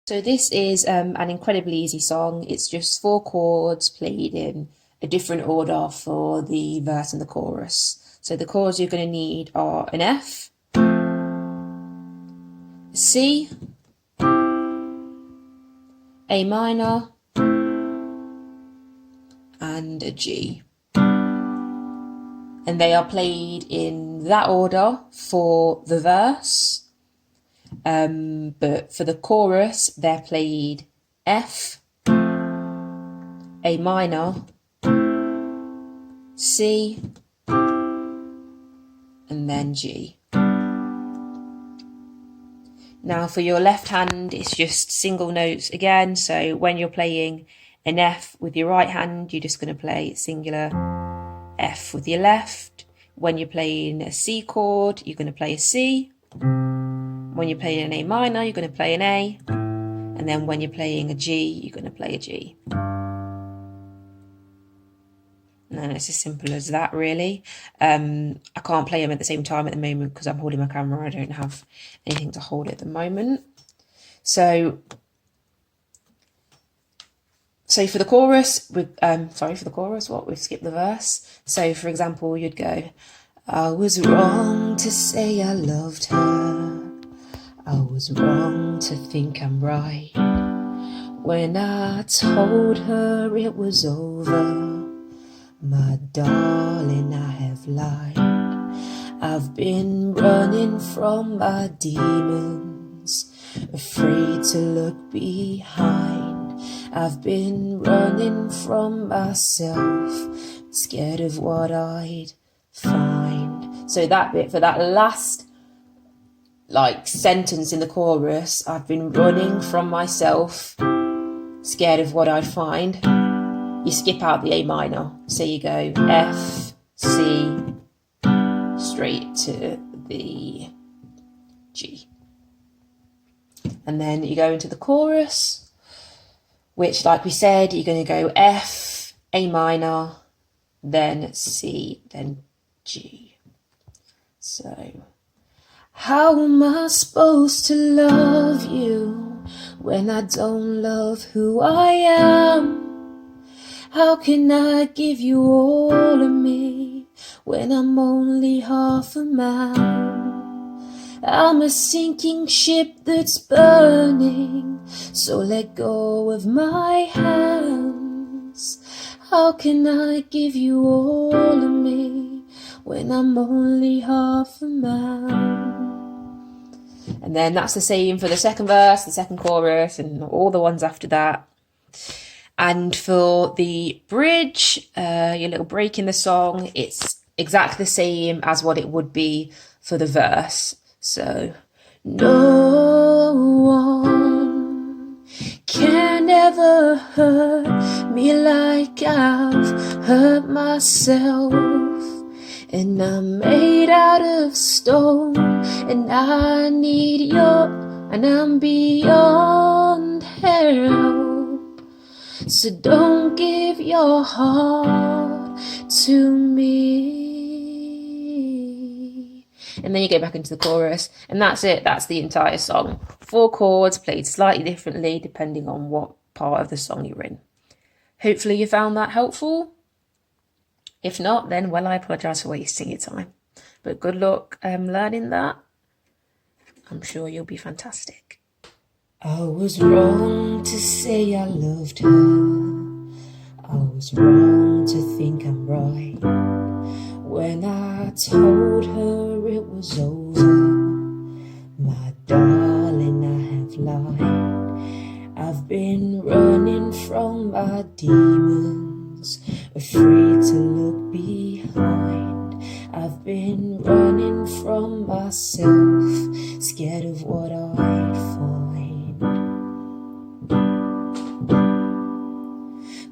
So this is an incredibly easy song. It's just 4 chords played in a different order for the verse and the chorus. So the chords you're going to need are an F, a C, A minor, and a G. And they are played in that order for the verse. But for the chorus, they're played F, A minor, C, and then G. Now for your left hand, it's just single notes again. So when you're playing an F with your right hand, you're just going to play singular F with your left. When you're playing a C chord, you're going to play a C. When you're playing an A minor, you're going to play an A. And then when you're playing a G, you're going to play a G. And it's as simple as that, really. I can't play them at the same time at the moment because I'm holding my camera. I don't have anything to hold at the moment. So for the chorus, we've skipped the verse. So for example, you'd go, I was wrong to say I loved her. I was wrong to think I'm right. When I told her it was over, my darling, I have lied. I've been running from my demons, afraid to look behind. I've been running from myself, scared of what I'd find. So that bit, for that last sentence in the chorus, I've been running from myself, scared of what I'd find. You skip out the A minor, so you go F, C, straight to the G. And then you go into the chorus, which, like we said, you're going to go F, A minor, then C, then G. So, how am I supposed to love you when I don't love who I am? How can I give you all of me when I'm only half a man? I'm a sinking ship that's burning, so let go of my hands. How can I give you all of me when I'm only half a man? And then that's the same for the second verse, the second chorus, and all the ones after that. And for the bridge, your little break in the song, it's exactly the same as what it would be for the verse. So, no one can ever hurt me like I've hurt myself. And I'm made out of stone, and I need and I'm beyond help. So don't give your heart to me. And then you go back into the chorus, and that's it. That's the entire song. 4 chords played slightly differently depending on what part of the song you're in. Hopefully you found that helpful. If not, then, well, I apologise for wasting your time. But good luck learning that. I'm sure you'll be fantastic. I was wrong to say I loved her. I was wrong to think I'm right. When I told her it was over, my darling, I have lied. I've been running from my demons, afraid to look behind. I've been running from myself, scared of what I'd find.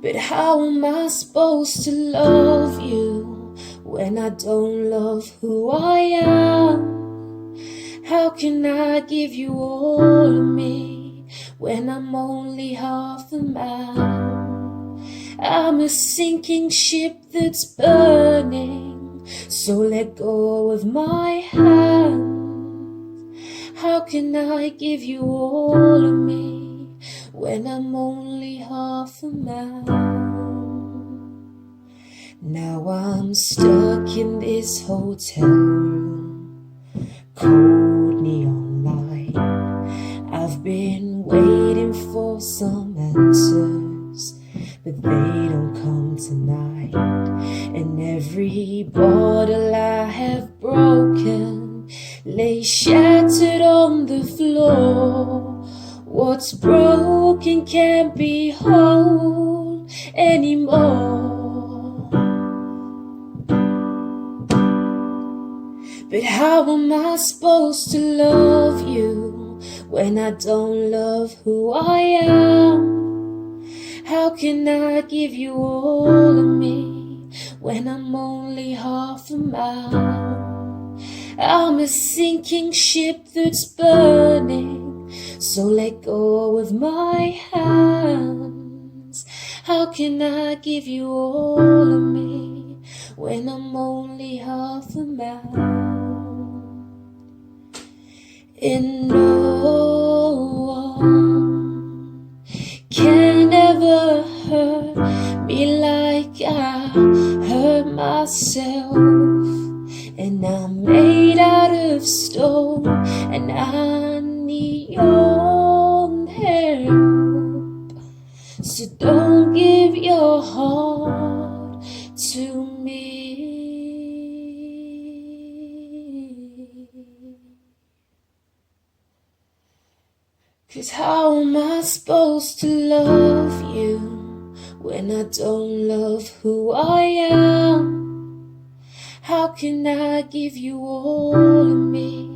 But how am I supposed to love you when I don't love who I am? How can I give you all of me when I'm only half a man? I'm a sinking ship that's burning, so let go of my hand. How can I give you all of me when I'm only half a man. Now I'm stuck in this hotel room, cold neon light. I've been waiting for some answers, but they don't come tonight. And every bottle I have broken lay shattered on the floor. What's broken can't be whole anymore. But how am I supposed to love you when I don't love who I am? How can I give you all of me when I'm only half a man? I'm a sinking ship that's burning, so let go of my hands. How can I give you all of me when I'm only half a man? And no one can ever hurt me like I hurt myself. And I'm made out of stone, and I need your help. So don't give your heart to me. 'Cause how am I supposed to love you when I don't love who I am? How can I give you all of me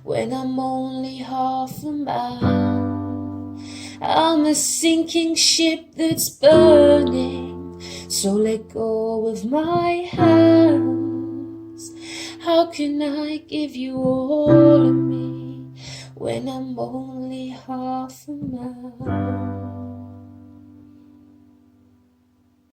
when I'm only half a man? I'm a sinking ship that's burning, so let go of my hands. How can I give you all of me when I'm only half a man?